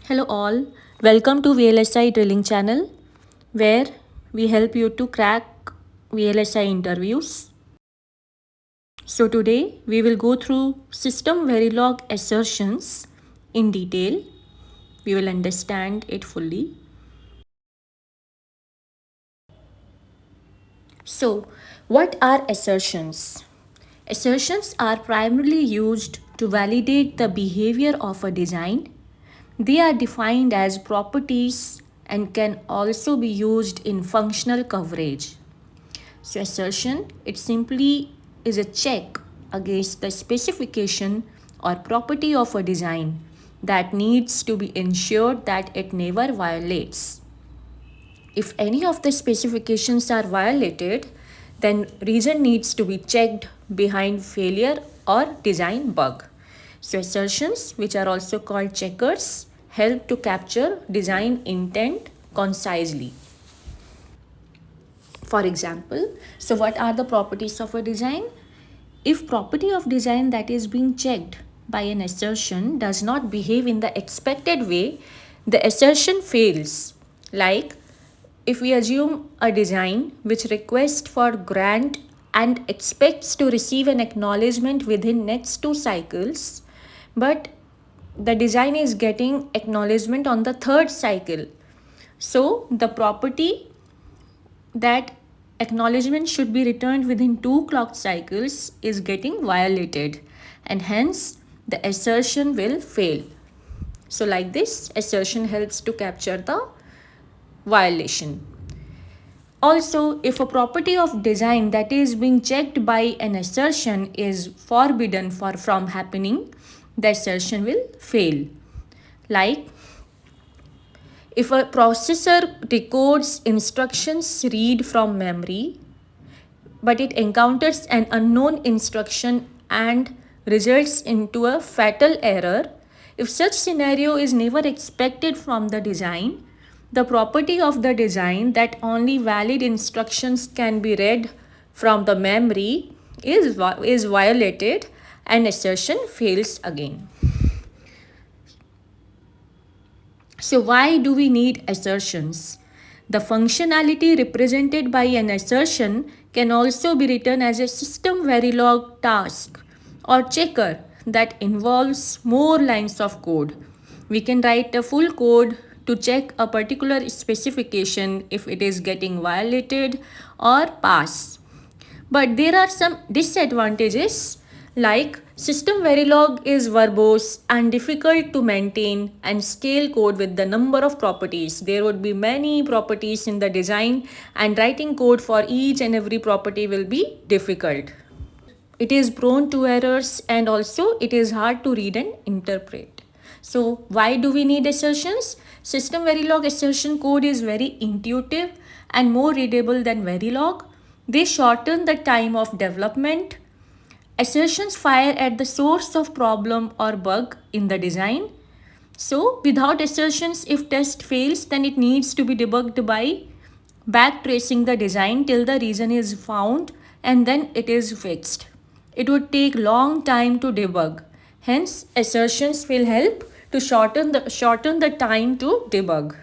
Hello all, welcome to VLSI drilling channel where we help you to crack VLSI interviews. So today we will go through system Verilog assertions in detail. We will understand it fully. So what are assertions? Assertions are primarily used to validate the behavior of a design. They are defined as properties and can also be used in functional coverage. So assertion, it simply is a check against the specification or property of a design that needs to be ensured that it never violates. If any of the specifications are violated, then reason needs to be checked behind failure or design bug. So assertions, which are also called checkers, help to capture design intent concisely. For example, so what are the properties of a design? If property of design that is being checked by an assertion does not behave in the expected way, the assertion fails. Like if we assume a design which requests for grant and expects to receive an acknowledgement within next 2 cycles, but the design is getting acknowledgement on the third cycle. So the property that acknowledgement should be returned within 2 clock cycles is getting violated, and hence the assertion will fail. So like this, assertion helps to capture the violation. Also, if a property of design that is being checked by an assertion is forbidden from happening, the assertion will fail. Like if a processor decodes instructions read from memory, but it encounters an unknown instruction and results into a fatal error, if such scenario is never expected from the design, the property of the design that only valid instructions can be read from the memory is violated and assertion fails again. So why do we need assertions? The functionality represented by an assertion can also be written as a system Verilog task or checker that involves more lines of code. We can write a full code to check a particular specification if it is getting violated or pass. But there are some disadvantages like system Verilog is verbose and difficult to maintain and scale code with the number of properties. There would be many properties in the design and writing code for each and every property will be difficult. It is prone to errors and also it is hard to read and interpret. So why do we need assertions? System Verilog assertion code is very intuitive and more readable than Verilog. They shorten the time of development. Assertions fire at the source of problem or bug in the design. So without assertions, if test fails, then it needs to be debugged by backtracing the design till the reason is found and then it is fixed. It would take long time to debug. Hence, assertions will help to shorten the time to debug.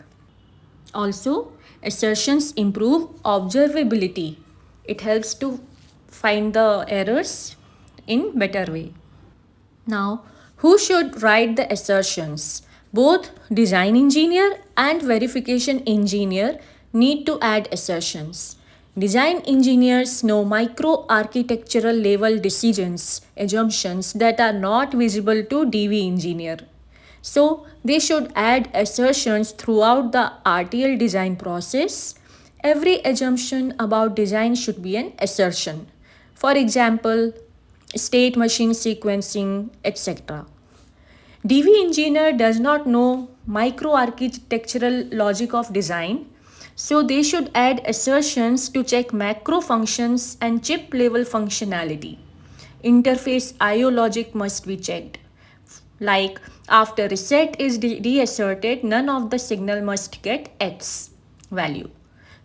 Also, assertions improve observability. It helps to find the errors in better way. Now, who should write the assertions? Both design engineer and verification engineer need to add assertions. Design engineers know micro-architectural level decisions, assumptions that are not visible to DV engineer. So, they should add assertions throughout the RTL design process. Every assumption about design should be an assertion. For example, state machine sequencing, etc. DV engineer does not know microarchitectural logic of design, so they should add assertions to check macro functions and chip level functionality. Interface IO logic must be checked. Like after reset is reasserted, none of the signal must get X value.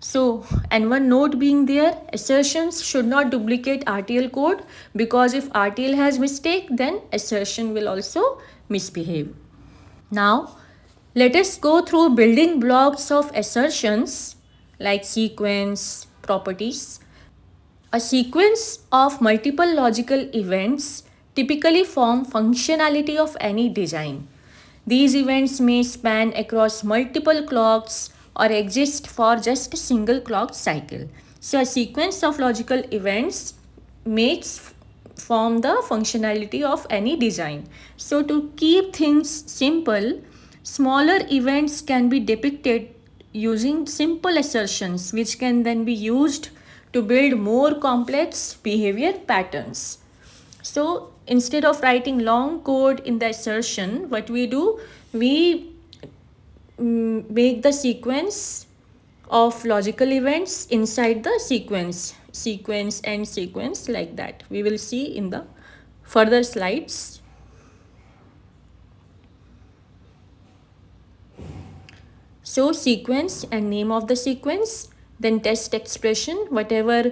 So, and one note being there, assertions should not duplicate RTL code because if RTL has mistake, then assertion will also misbehave. Now, Let us go through building blocks of assertions like sequence, properties. A sequence of multiple logical events typically form functionality of any design. These events may span across multiple clocks or exist for just a single clock cycle. So a sequence of logical events makes form the functionality of any design. So to keep things simple, smaller events can be depicted using simple assertions which can then be used to build more complex behavior patterns. So instead of writing long code in the assertion, what we do, we make the sequence of logical events inside the sequence and sequence, like that. We will see in the further slides. So sequence and name of the sequence, then test expression, whatever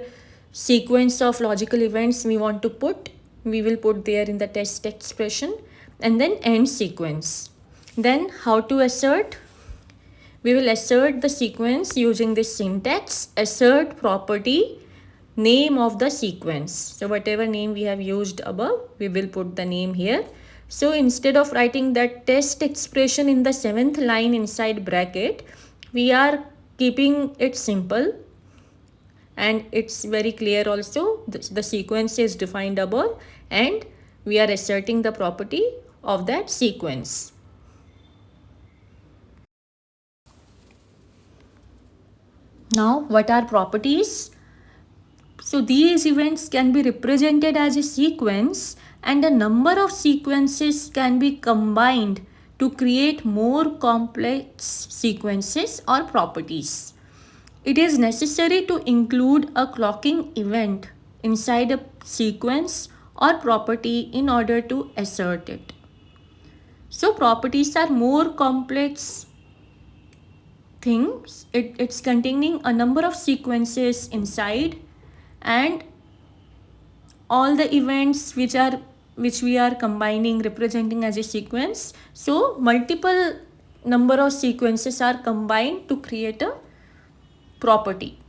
sequence of logical events we want to put, we will put there in the test expression, and then end sequence. Then how to assert? We will assert the sequence using this syntax, assert property, name of the sequence. So whatever name we have used above, we will put the name here. So instead of writing that test expression in the 7th line inside bracket, we are keeping it simple, and it's very clear also. The sequence is defined above and we are asserting the property of that sequence. Now, what are properties? So these events can be represented as a sequence, and a number of sequences can be combined to create more complex sequences or properties. It is necessary to include a clocking event inside a sequence or property in order to assert it. So properties are more complex things. It's containing a number of sequences inside, and all the events which we are combining, representing as a sequence. So multiple number of sequences are combined to create a property.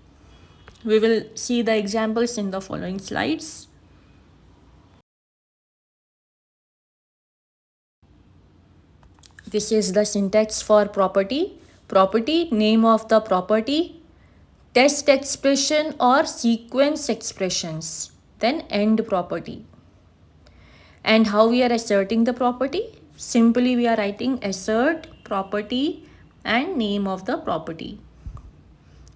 We will see the examples in the following slides. This is the syntax for property. Property, name of the property, test expression or sequence expressions, then end property. And how we are asserting the property? Simply we are writing assert property and name of the property.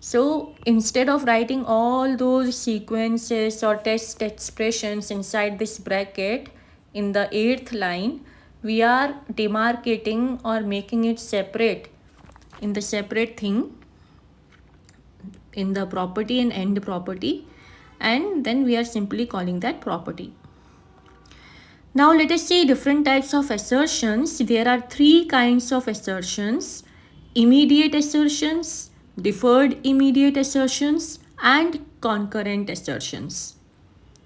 So instead of writing all those sequences or test expressions inside this bracket in the 8th line, we are demarcating or making it separate in the separate thing in the property and end property, and then we are simply calling that property. Now let us see different types of assertions. There are 3 kinds of assertions: immediate assertions, deferred immediate assertions, and concurrent assertions.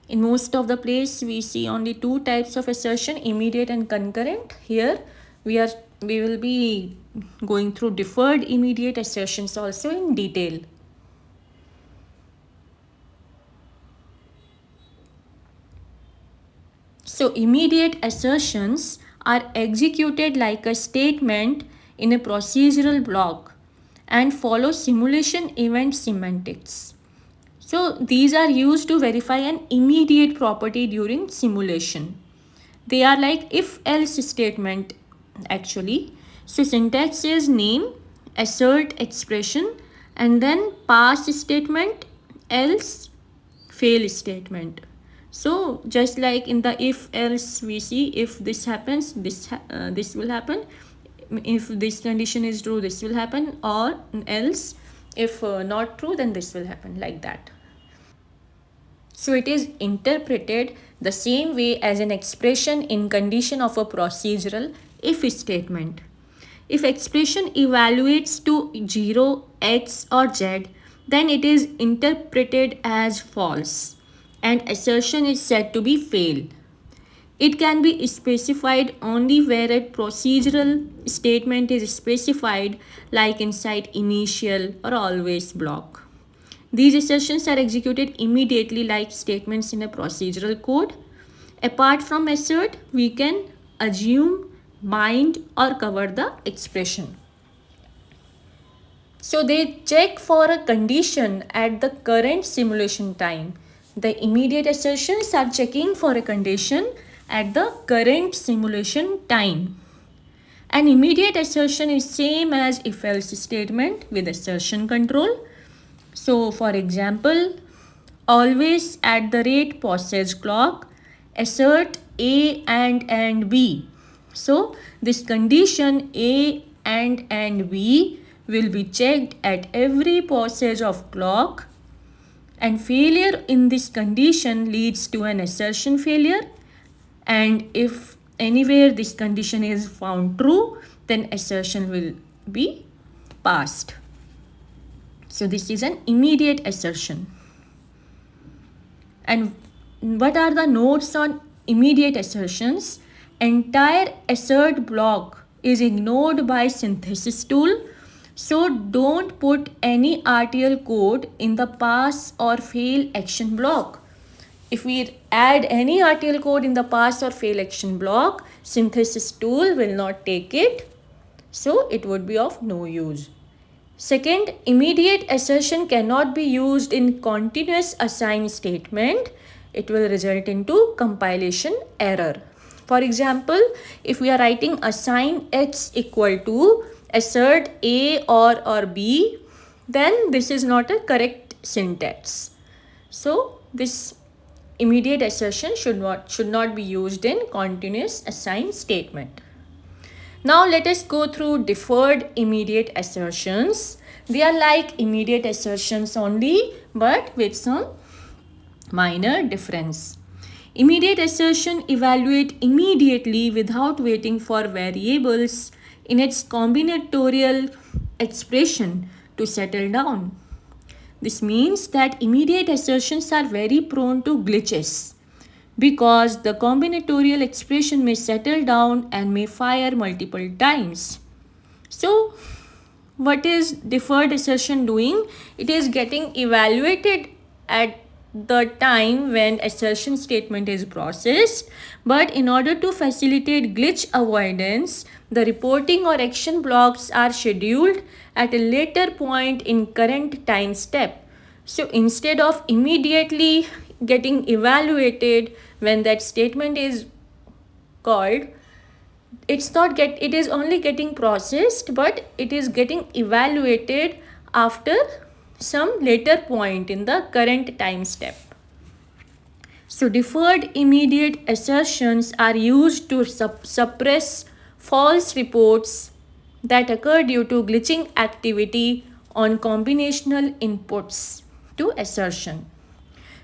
In most of the place we see only 2 types of assertion, immediate and concurrent. Here we will be going through deferred immediate assertions also in detail. So immediate assertions are executed like a statement in a procedural block and follow simulation event semantics. So these are used to verify an immediate property during simulation. They are like if-else statement actually. So syntax is name, assert expression, and then pass statement, else, fail statement. So just like in the if-else, we see if this happens, this will happen. If this condition is true, this will happen, or else if not true, then this will happen, like that. So it is interpreted the same way as an expression in condition of a procedural if statement. If expression evaluates to 0, x or z, then it is interpreted as false and assertion is said to be fail. It can be specified only where a procedural statement is specified, like inside initial or always block. These assertions are executed immediately like statements in a procedural code. Apart from assert, we can assume, bind, or cover the expression. So they check for a condition at the current simulation time. The immediate assertions are checking for a condition at the current simulation time. An immediate assertion is same as if-else statement with assertion control. So for example, always at the rate passage clock, assert A and B. So this condition A and B will be checked at every passage of clock, and failure in this condition leads to an assertion failure, and if anywhere this condition is found true, then assertion will be passed. So this is an immediate assertion. And what are the notes on immediate assertions? Entire assert block is ignored by synthesis tool. So don't put any RTL code in the pass or fail action block. If we add any RTL code in the pass or fail action block, synthesis tool will not take it. So it would be of no use. Second, immediate assertion cannot be used in continuous assign statement. It will result into compilation error. For example, if we are writing assign x equal to assert A or B, then this is not a correct syntax. So this immediate assertion should not be used in continuous assign statement. Now let us go through deferred immediate assertions. They are like immediate assertions only, but with some minor difference. Immediate assertion evaluate immediately without waiting for variables in its combinatorial expression to settle down. This means that immediate assertions are very prone to glitches because the combinatorial expression may settle down and may fire multiple times. So, what is deferred assertion doing? It is getting evaluated at the time when assertion statement is processed, but in order to facilitate glitch avoidance, the reporting or action blocks are scheduled at a later point in current time step. So instead of immediately getting evaluated when that statement is called, it is only getting processed, but it is getting evaluated after some later point in the current time step. So deferred immediate assertions are used to suppress false reports that occur due to glitching activity on combinational inputs to assertion.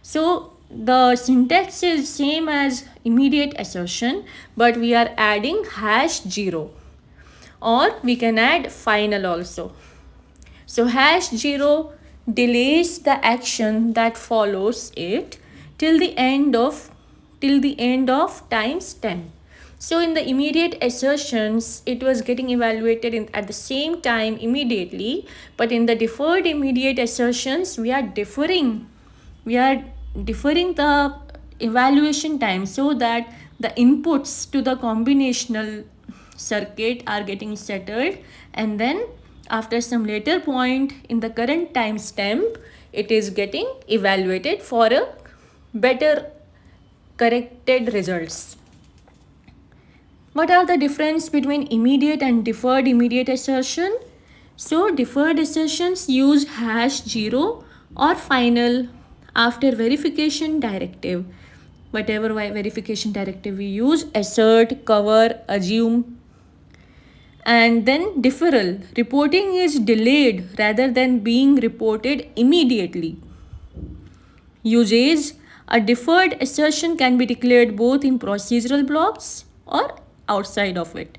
So the syntax is same as immediate assertion, but we are adding #0, or we can add final also. So #0 delays the action that follows it till the end of times 10. So in the immediate assertions, it was getting evaluated at the same time immediately, but in the deferred immediate assertions, we are deferring the evaluation time so that the inputs to the combinational circuit are getting settled, and then after some later point in the current timestamp, it is getting evaluated for a better corrected results. What are the difference between immediate and deferred immediate assertion? So deferred assertions use #0 or final after verification directive. Whatever verification directive we use, assert, cover, assume. And then deferral, reporting is delayed rather than being reported immediately. Usage, a deferred assertion can be declared both in procedural blocks or outside of it.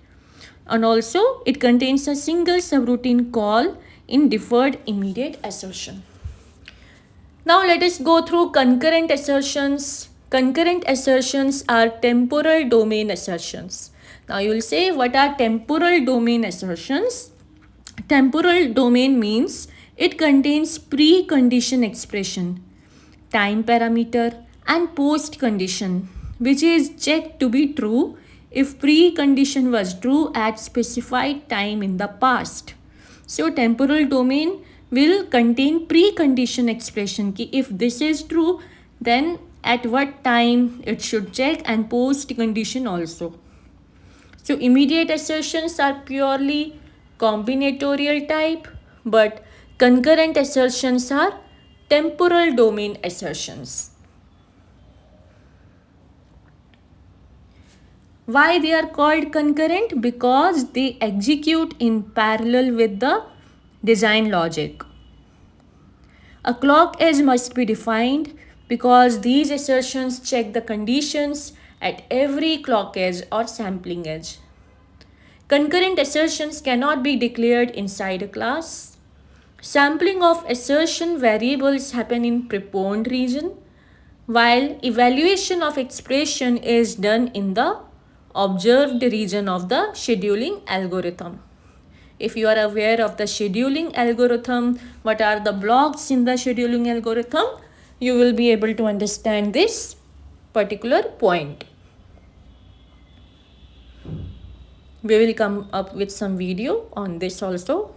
And also it contains a single subroutine call in deferred immediate assertion. Now let us go through concurrent assertions. Concurrent assertions are temporal domain assertions. Now you will say, what are temporal domain assertions? Temporal domain means it contains precondition expression, time parameter, and post condition, which is checked to be true if precondition was true at specified time in the past. So temporal domain will contain precondition expression ki if this is true, then at what time it should check, and post condition also. So immediate assertions are purely combinatorial type, but concurrent assertions are temporal domain assertions. Why they are called concurrent? Because they execute in parallel with the design logic. A clock edge must be defined because these assertions check the conditions at every clock edge or sampling edge. Concurrent assertions cannot be declared inside a class. Sampling of assertion variables happen in preponed region, while evaluation of expression is done in the observed region of the scheduling algorithm. If you are aware of the scheduling algorithm, what are the blocks in the scheduling algorithm, you will be able to understand this particular point. We will come up with some video on this also.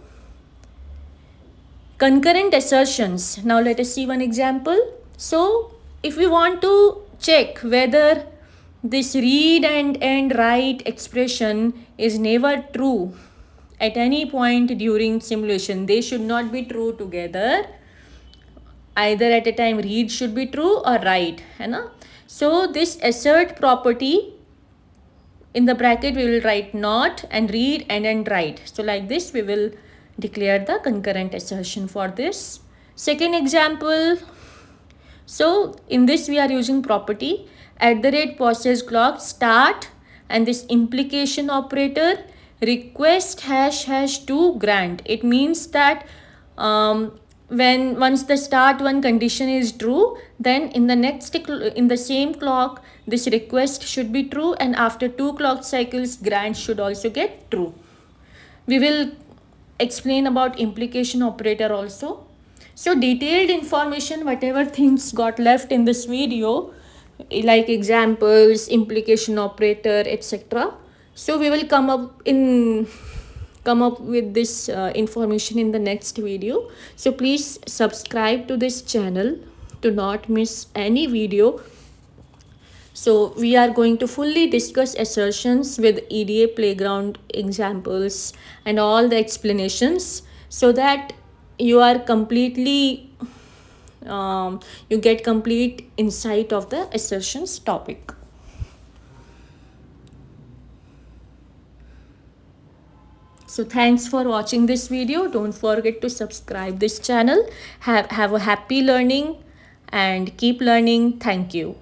Concurrent assertions. Now let us see one example. So if we want to check whether this read and write expression is never true at any point during simulation, they should not be true together. Either at a time read should be true or write, है ना? So this assert property, in the bracket we will write not and read and then write. So like this we will declare the concurrent assertion for this. Second example. So in this we are using property @process clock start and this implication operator request ## to grant. It means that when once the start one condition is true, then in the same clock this request should be true, and after 2 clock cycles grant should also get true. We will explain about implication operator also. So detailed information, whatever things got left in this video, like examples, implication operator, etc. So we will come up with this information in the next video. So please subscribe to this channel to not miss any video. So we are going to fully discuss assertions with EDA playground examples and all the explanations, so that you are completely you get complete insight of the assertions topic. So thanks for watching this video. Don't forget to subscribe this channel. Have a happy learning and keep learning. Thank you.